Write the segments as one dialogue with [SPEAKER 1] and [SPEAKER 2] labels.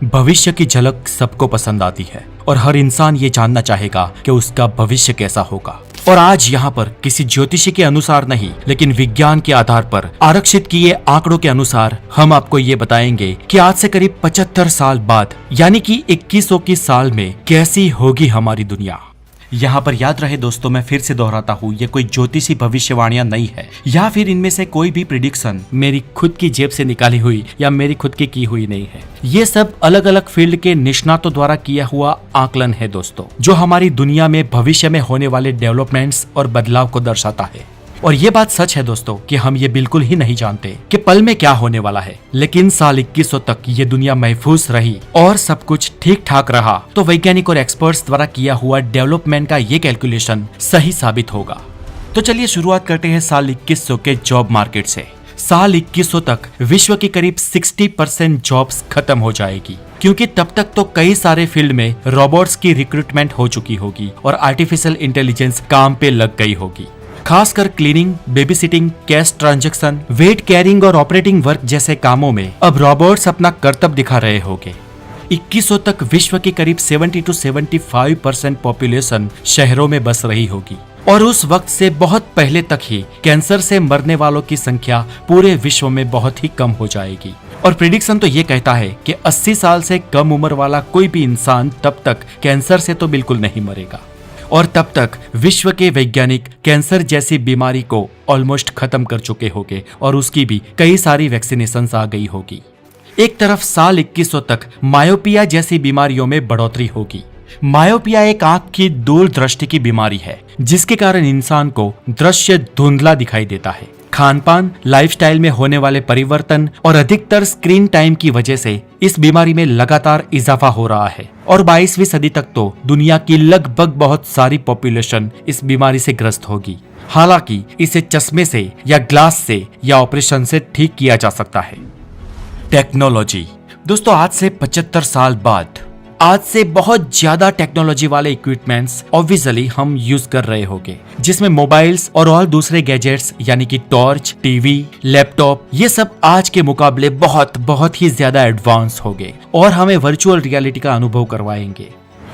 [SPEAKER 1] भविष्य की झलक सबको पसंद आती है और हर इंसान ये जानना चाहेगा कि उसका भविष्य कैसा होगा। और आज यहाँ पर किसी ज्योतिषी के अनुसार नहीं, लेकिन विज्ञान के आधार पर आरक्षित किए आंकड़ों के अनुसार हम आपको ये बताएंगे कि आज से करीब 75 साल बाद यानी कि 2100 की साल में कैसी होगी हमारी दुनिया। यहाँ पर याद रहे दोस्तों, मैं फिर से दोहराता हूँ, ये कोई ज्योतिषी भविष्यवाणियां नहीं है या फिर इनमें से कोई भी प्रिडिक्शन मेरी खुद की जेब से निकाली हुई या मेरी खुद की हुई नहीं है। ये सब अलग अलग फील्ड के निष्णातों द्वारा किया हुआ आकलन है दोस्तों, जो हमारी दुनिया में भविष्य में होने वाले डेवलपमेंट्स और बदलाव को दर्शाता है। और ये बात सच है दोस्तों कि हम ये बिल्कुल ही नहीं जानते कि पल में क्या होने वाला है, लेकिन साल 2100 तक ये दुनिया महफूज रही और सब कुछ ठीक ठाक रहा तो वैज्ञानिक और एक्सपर्ट्स द्वारा किया हुआ डेवलपमेंट का ये कैलकुलेशन सही साबित होगा। तो चलिए शुरुआत करते हैं साल 2100 के जॉब मार्केट से। साल 2100 तक विश्व की करीब 60% जॉब्स खत्म हो जाएगी, क्योंकि तब तक तो कई सारे फील्ड में रोबोट्स की रिक्रूटमेंट हो चुकी होगी और आर्टिफिशियल इंटेलिजेंस काम पे लग गई होगी। खासकर cleaning, babysitting, cash transaction, weight carrying और ऑपरेटिंग वर्क जैसे कामों में अब रोबोट्स अपना करतब दिखा रहे होंगे। 2100 तक विश्व की करीब 70 to 75% पॉपुलेशन शहरों में बस रही होगी और उस वक्त से बहुत पहले तक ही कैंसर से मरने वालों की संख्या पूरे विश्व में बहुत ही कम हो जाएगी। और प्रिडिक्शन तो ये कहता है कि 80 साल से कम उम्र वाला कोई भी इंसान तब तक कैंसर से तो बिल्कुल नहीं मरेगा और तब तक विश्व के वैज्ञानिक कैंसर जैसी बीमारी को ऑलमोस्ट खत्म कर चुके होंगे और उसकी भी कई सारी वैक्सीनेशंस आ गई होगी। एक तरफ साल 2100 तक मायोपिया जैसी बीमारियों में बढ़ोतरी होगी। मायोपिया एक आंख की दूरदृष्टि की बीमारी है जिसके कारण इंसान को दृश्य धुंधला दिखाई देता है। खान पान, लाइफस्टाइल में होने वाले परिवर्तन और अधिकतर स्क्रीन टाइम की वजह से इस बीमारी में लगातार इजाफा हो रहा है और 22वीं सदी तक तो दुनिया की लगभग बहुत सारी पॉपुलेशन इस बीमारी से ग्रस्त होगी। हालांकि इसे चश्मे से या ग्लास से या ऑपरेशन से ठीक किया जा सकता है। टेक्नोलॉजी दोस्तों, आज से 75 साल बाद आज से बहुत ज्यादा टेक्नोलॉजी वाले इक्विपमेंट्स ऑब्वियसली हम यूज कर रहे होंगे, जिसमें मोबाइल्स और दूसरे गैजेट्स यानी कि टॉर्च, टीवी, लैपटॉप, ये सब आज के मुकाबले बहुत ही ज्यादा एडवांस हो गए और हमें वर्चुअल रियलिटी का अनुभव करवाएंगे।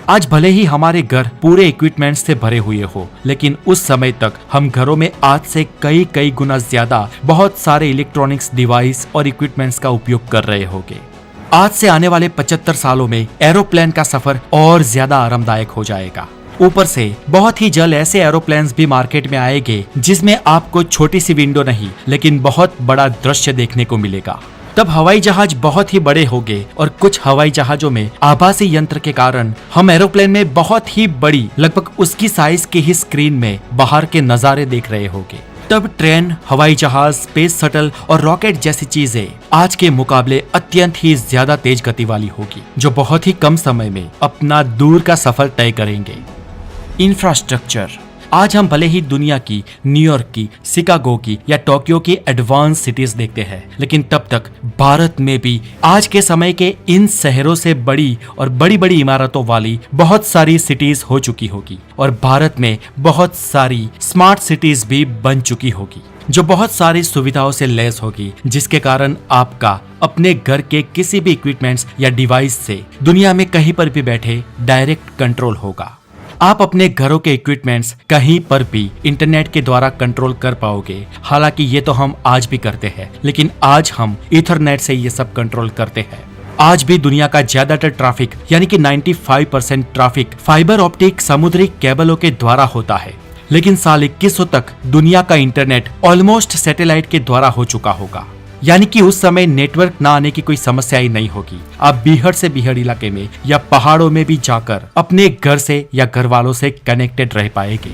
[SPEAKER 1] आज भले ही हमारे घर पूरे इक्विपमेंट्स से भरे हुए हो, लेकिन उस समय तक हम घरों में आज से कई गुना ज्यादा बहुत सारे इलेक्ट्रॉनिक्स डिवाइस और इक्विपमेंट्स का उपयोग कर रहे होंगे। आज से आने वाले 75 सालों में एरोप्लेन का सफर और ज्यादा आरामदायक हो जाएगा। ऊपर से बहुत ही जल्द ऐसे एरोप्लेन्स भी मार्केट में आएंगे जिसमें आपको छोटी सी विंडो नहीं लेकिन बहुत बड़ा दृश्य देखने को मिलेगा। तब हवाई जहाज बहुत ही बड़े होंगे और कुछ हवाई जहाजों में आभासी यंत्र के कारण हम एरोप्लेन में बहुत ही बड़ी, लगभग उसकी साइज की ही स्क्रीन में बाहर के नजारे देख रहे होंगे। तब ट्रेन, हवाई जहाज, स्पेस शटल और रॉकेट जैसी चीजें आज के मुकाबले अत्यंत ही ज्यादा तेज गति वाली होगी, जो बहुत ही कम समय में अपना दूर का सफर तय करेंगे। इंफ्रास्ट्रक्चर, आज हम भले ही दुनिया की, न्यूयॉर्क की, शिकागो की या टोक्यो की एडवांस सिटीज देखते हैं, लेकिन तब तक भारत में भी आज के समय के इन शहरों से बड़ी और बड़ी इमारतों वाली बहुत सारी सिटीज हो चुकी होगी और भारत में बहुत सारी स्मार्ट सिटीज भी बन चुकी होगी, जो बहुत सारी सुविधाओं से लैस होगी, जिसके कारण आपका अपने घर के किसी भी इक्विपमेंट्स या डिवाइस से दुनिया में कहीं पर भी बैठे डायरेक्ट कंट्रोल होगा। आप अपने घरों के इक्विपमेंट्स कहीं पर भी इंटरनेट के द्वारा कंट्रोल कर पाओगे। हालांकि ये तो हम आज भी करते हैं, लेकिन आज हम ईथरनेट से ये सब कंट्रोल करते हैं। आज भी दुनिया का ज्यादातर ट्रैफिक यानी कि 95% ट्रैफिक फाइबर ऑप्टिक समुद्री केबलों के द्वारा होता है, लेकिन साल 2100 तक दुनिया का इंटरनेट ऑलमोस्ट सैटेलाइट के द्वारा हो चुका होगा। यानी कि उस समय नेटवर्क ना आने की कोई समस्या ही नहीं होगी। आप बीहड़ से बीहड़ इलाके में या पहाड़ों में भी जाकर अपने घर से या घर वालों से कनेक्टेड रह पाएंगे।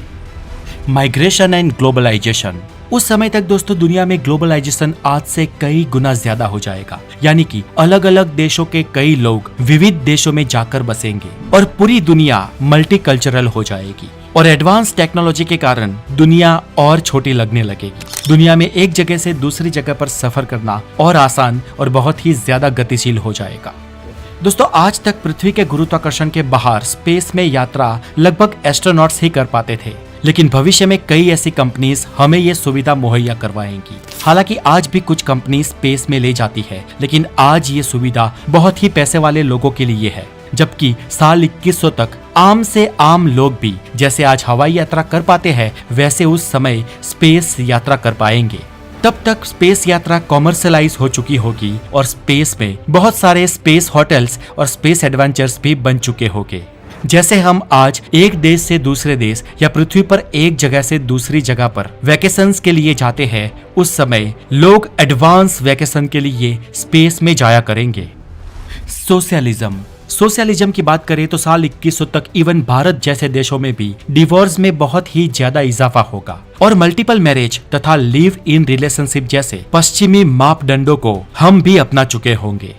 [SPEAKER 1] माइग्रेशन एंड ग्लोबलाइजेशन, उस समय तक दोस्तों दुनिया में ग्लोबलाइजेशन आज से कई गुना ज्यादा हो जाएगा। यानी कि अलग अलग देशों के कई लोग विविध देशों में जाकर बसेंगे और पूरी दुनिया मल्टीकल्चरल हो जाएगी और एडवांस टेक्नोलॉजी के कारण दुनिया और छोटी लगने लगेगी। दुनिया में एक जगह से दूसरी जगह पर सफर करना और आसान और बहुत ही ज्यादा गतिशील हो जाएगा। दोस्तों, आज तक पृथ्वी के गुरुत्वाकर्षण के बाहर स्पेस में यात्रा लगभग एस्ट्रोनॉट्स ही कर पाते थे, लेकिन भविष्य में कई ऐसी कंपनीज हमें ये सुविधा मुहैया करवाएंगी। हालांकि आज भी कुछ कंपनी स्पेस में ले जाती है, लेकिन आज ये सुविधा बहुत ही पैसे वाले लोगों के लिए है, जबकि साल 2100 तक आम से आम लोग भी जैसे आज हवाई यात्रा कर पाते हैं वैसे उस समय स्पेस यात्रा कर पाएंगे। तब तक स्पेस यात्रा कॉमर्शलाइज हो चुकी होगी और स्पेस में बहुत सारे स्पेस होटल्स और स्पेस एडवेंचर्स भी बन चुके होंगे। जैसे हम आज एक देश से दूसरे देश या पृथ्वी पर एक जगह से दूसरी जगह पर वैकेशंस के लिए जाते हैं, उस समय लोग एडवांस वैकेशन के लिए स्पेस में जाया करेंगे। सोशलिज्म की बात करें तो साल 2100 तक इवन भारत जैसे देशों में भी डिवोर्स में बहुत ही ज्यादा इजाफा होगा और मल्टीपल मैरिज तथा लिव इन रिलेशनशिप जैसे पश्चिमी मापदंडों को हम भी अपना चुके होंगे।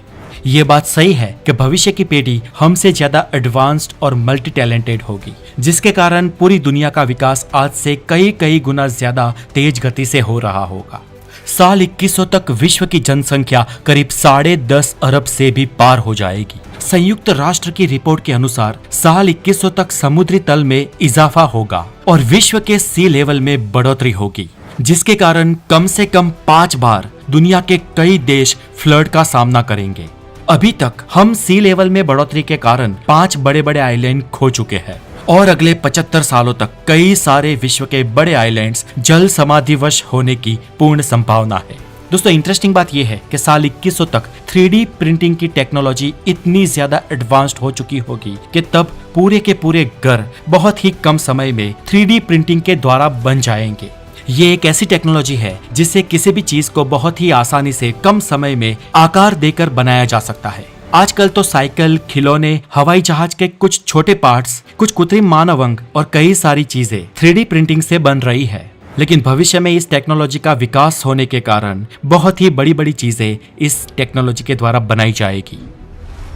[SPEAKER 1] ये बात सही है कि भविष्य की पीढ़ी हमसे ज्यादा एडवांस्ड और मल्टी टैलेंटेड होगी, जिसके कारण पूरी दुनिया का विकास आज से कई गुना ज्यादा तेज गति से हो रहा होगा। साल 2100 तक विश्व की जनसंख्या करीब 10.5 अरब से भी पार हो जाएगी। संयुक्त राष्ट्र की रिपोर्ट के अनुसार साल 2100 तक समुद्री तल में इजाफा होगा और विश्व के सी लेवल में बढ़ोतरी होगी, जिसके कारण कम से कम 5 बार दुनिया के कई देश फ्लड का सामना करेंगे। अभी तक हम सी लेवल में बढ़ोतरी के कारण 5 बड़े आइलैंड खो चुके हैं और अगले 75 सालों तक कई सारे विश्व के बड़े आइलैंड्स जल समाधिवश होने की पूर्ण संभावना है। दोस्तों, इंटरेस्टिंग बात यह है कि साल 2100 तक 3D प्रिंटिंग की टेक्नोलॉजी इतनी ज्यादा एडवांस्ड हो चुकी होगी कि तब पूरे के पूरे घर बहुत ही कम समय में 3D प्रिंटिंग के द्वारा बन जाएंगे। ये एक ऐसी टेक्नोलॉजी है जिससे किसी भी चीज को बहुत ही आसानी से कम समय में आकार देकर बनाया जा सकता है। आजकल तो साइकिल, खिलौने, हवाई जहाज के कुछ छोटे पार्ट्स, कुछ कृत्रिम मानव अंग और कई सारी चीजें 3D प्रिंटिंग से बन रही है, लेकिन भविष्य में इस टेक्नोलॉजी का विकास होने के कारण बहुत ही बड़ी चीजें इस टेक्नोलॉजी के द्वारा बनाई जाएगी।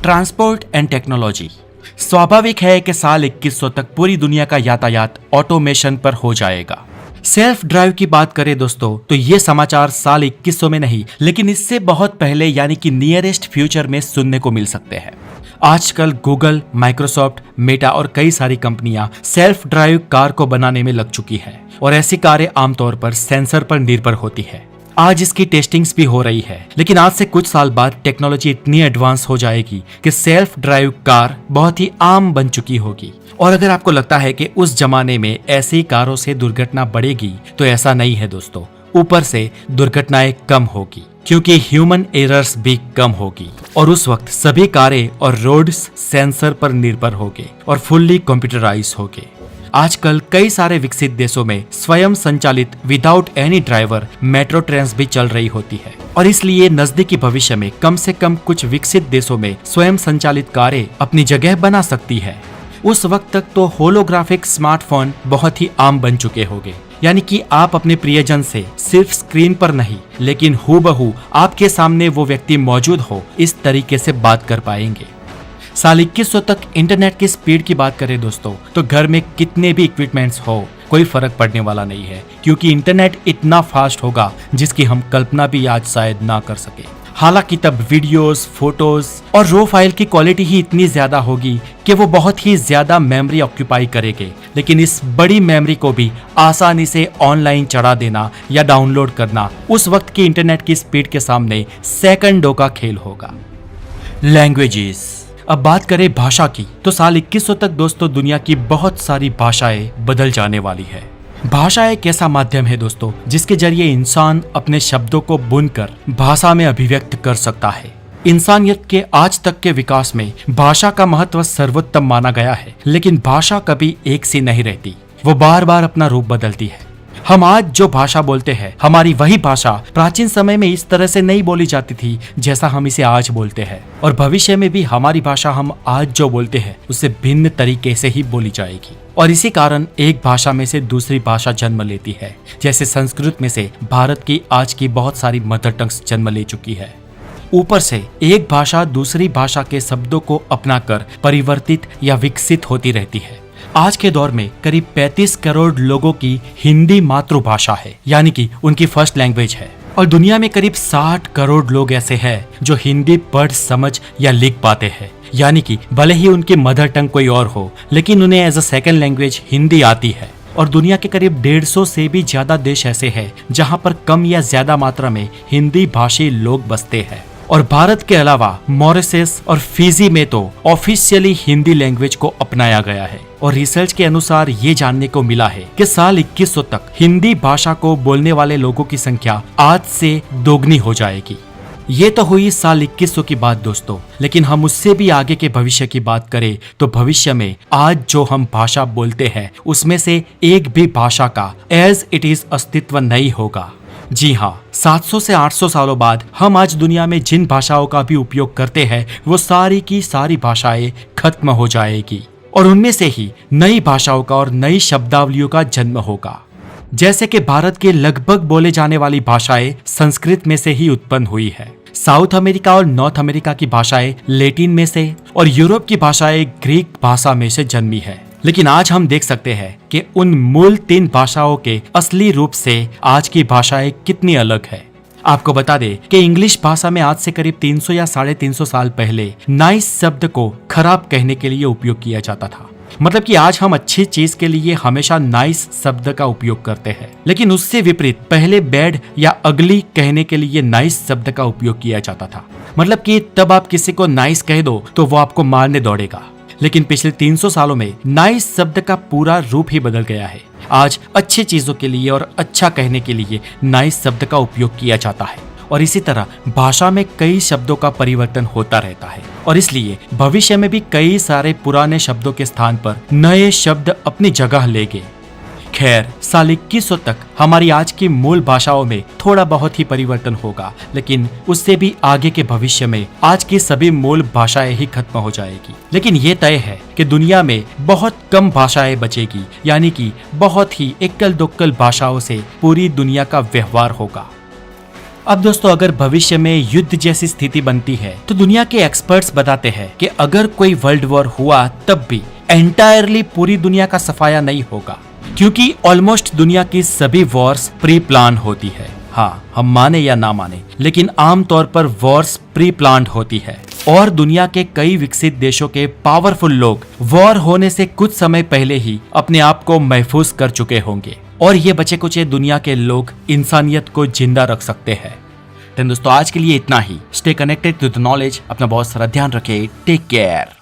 [SPEAKER 1] Transport and technology. स्वाभाविक है कि साल 2100 तक पूरी दुनिया का यातायात ऑटोमेशन पर हो जाएगा। सेल्फ ड्राइव की बात करें दोस्तों, तो ये समाचार साल 2100 में नहीं, लेकिन इससे बहुत पहले यानी कि नियरेस्ट फ्यूचर में सुनने को मिल सकते हैं। आजकल गूगल, माइक्रोसॉफ्ट, मेटा और कई सारी कंपनियां सेल्फ ड्राइव कार को बनाने में लग चुकी है और ऐसी कारें आमतौर पर सेंसर पर निर्भर होती है। आज इसकी टेस्टिंग्स भी हो रही है, लेकिन आज से कुछ साल बाद टेक्नोलॉजी इतनी एडवांस हो जाएगी कि सेल्फ ड्राइव कार बहुत ही आम बन चुकी होगी। और अगर आपको लगता है कि उस जमाने में ऐसी कारों से दुर्घटना बढ़ेगी, तो ऐसा नहीं है दोस्तों। ऊपर से दुर्घटनाएं कम होगी क्योंकि ह्यूमन एरर्स भी कम होगी और उस वक्त सभी कारें और रोड्स सेंसर पर निर्भर होंगे और फुल्ली कंप्यूटराइज होंगे। आजकल कई सारे विकसित देशों में स्वयं संचालित without any driver metro trains भी चल रही होती है और इसलिए नजदीकी भविष्य में कम से कम कुछ विकसित देशों में स्वयं संचालित कारें अपनी जगह बना सकती है। उस वक्त तक तो होलोग्राफिक स्मार्टफोन बहुत ही आम बन चुके होंगे, यानी कि आप अपने प्रियजन से सिर्फ स्क्रीन पर नहीं लेकिन हूबहू आपके सामने वो व्यक्ति मौजूद हो, इस तरीके से बात कर पाएंगे। साल 2100 तक इंटरनेट की स्पीड की बात करें दोस्तों, तो घर में कितने भी इक्विपमेंट्स हो कोई फर्क पड़ने वाला नहीं है, क्योंकि इंटरनेट इतना फास्ट होगा जिसकी हम कल्पना भी आज शायद ना कर सके। हालांकि तब वीडियोस, फोटोज और रो फाइल की क्वालिटी ही इतनी ज्यादा होगी कि वो बहुत ही ज्यादा मेमोरी ऑक्यूपाई करेंगे, लेकिन इस बड़ी मेमोरी को भी आसानी से ऑनलाइन चढ़ा देना या डाउनलोड करना उस वक्त की इंटरनेट की स्पीड के सामने सेकंडों का खेल होगा। लैंग्वेजेस। अब बात करें भाषा की, तो साल 2100 तक दोस्तों दुनिया की बहुत सारी भाषाएं बदल जाने वाली है। भाषा एक ऐसा माध्यम है दोस्तों जिसके जरिए इंसान अपने शब्दों को बुनकर भाषा में अभिव्यक्त कर सकता है। इंसानियत के आज तक के विकास में भाषा का महत्व सर्वोत्तम माना गया है, लेकिन भाषा कभी एक सी नहीं रहती, वो बार बार अपना रूप बदलती है। हम आज जो भाषा बोलते हैं, हमारी वही भाषा प्राचीन समय में इस तरह से नहीं बोली जाती थी जैसा हम इसे आज बोलते हैं, और भविष्य में भी हमारी भाषा हम आज जो बोलते हैं उससे भिन्न तरीके से ही बोली जाएगी। और इसी कारण एक भाषा में से दूसरी भाषा जन्म लेती है। जैसे संस्कृत में से भारत की आज की बहुत सारी मदर टंग्स जन्म ले चुकी है। ऊपर से एक भाषा दूसरी भाषा के शब्दों को अपनाकर परिवर्तित या विकसित होती रहती है। आज के दौर में करीब 35 करोड़ लोगों की हिंदी मातृभाषा है, यानी कि उनकी फर्स्ट लैंग्वेज है, और दुनिया में करीब 60 करोड़ लोग ऐसे हैं जो हिंदी पढ़, समझ या लिख पाते हैं, यानी कि भले ही उनकी मदर टंग कोई और हो, लेकिन उन्हें as a second language Hindi आती है। और दुनिया के करीब 150 से भी ज्यादा देश ऐसे हैं जहां पर कम या ज्यादा मात्रा में हिंदी भाषी लोग बसते हैं। और भारत के अलावा मॉरिशस और फिजी में तो ऑफिशियली हिंदी लैंग्वेज को अपनाया गया है। और रिसर्च के अनुसार ये जानने को मिला है कि साल 2100 तक हिंदी भाषा को बोलने वाले लोगों की संख्या आज से दोगुनी हो जाएगी। ये तो हुई साल 2100 की बात दोस्तों, लेकिन हम उससे भी आगे के भविष्य की बात करें तो भविष्य में आज जो हम भाषा बोलते हैं उसमें से एक भी भाषा का एज इट इज अस्तित्व नहीं होगा। जी हाँ, 700 से 800 सालों बाद हम आज दुनिया में जिन भाषाओं का भी उपयोग करते हैं वो सारी की सारी भाषाएं खत्म हो जाएगी और उनमें से ही नई भाषाओं का और नई शब्दावलियों का जन्म होगा। जैसे कि भारत के लगभग बोले जाने वाली भाषाएं संस्कृत में से ही उत्पन्न हुई है, साउथ अमेरिका और नॉर्थ अमेरिका की भाषाएं लैटिन में से और यूरोप की भाषाएं ग्रीक भाषा में से जन्मी है। लेकिन आज हम देख सकते हैं कि उन मूल 3 भाषाओं के असली रूप से आज की भाषाएं कितनी अलग है। आपको बता दें कि इंग्लिश भाषा में आज से करीब 300 या 350 साल पहले नाइस शब्द को खराब कहने के लिए उपयोग किया जाता था। मतलब कि आज हम अच्छी चीज के लिए हमेशा नाइस शब्द का उपयोग करते हैं, लेकिन उससे विपरीत पहले बैड या अगली कहने के लिए नाइस शब्द का उपयोग किया जाता था। मतलब कि तब आप किसी को नाइस कह दो तो वो आपको मारने दौड़ेगा। लेकिन पिछले 300 सालों में नाइस शब्द का पूरा रूप ही बदल गया है। आज अच्छी चीजों के लिए और अच्छा कहने के लिए नाइस शब्द का उपयोग किया जाता है और इसी तरह भाषा में कई शब्दों का परिवर्तन होता रहता है और इसलिए भविष्य में भी कई सारे पुराने शब्दों के स्थान पर नए शब्द अपनी जगह लेंगे। खैर, साल 2100 तक हमारी आज की मूल भाषाओं में थोड़ा बहुत ही परिवर्तन होगा, लेकिन उससे भी आगे के भविष्य में आज की सभी मूल भाषाएं ही खत्म हो जाएगी। लेकिन ये तय है कि दुनिया में बहुत कम भाषाएं बचेगी, यानी कि बहुत ही एकल दोक्कल भाषाओं से पूरी दुनिया का व्यवहार होगा। अब दोस्तों, अगर भविष्य में युद्ध जैसी स्थिति बनती है तो दुनिया के एक्सपर्ट्स बताते हैं कि अगर कोई वर्ल्ड वॉर हुआ तब भी एंटायरली पूरी दुनिया का सफाया नहीं होगा, क्योंकि ऑलमोस्ट दुनिया की सभी वॉर्स प्री प्लान होती है। हाँ, हम माने या ना माने, लेकिन आमतौर पर वॉर्स प्री प्लान्ड होती है और दुनिया के कई विकसित देशों के पावरफुल लोग वॉर होने से कुछ समय पहले ही अपने आप को महफूज कर चुके होंगे और ये बचे कुचे दुनिया के लोग इंसानियत को जिंदा रख सकते हैं। तो दोस्तों, आज के लिए इतना ही। Stay connected to the knowledge. अपना बहुत सारा ध्यान रखें। Take care.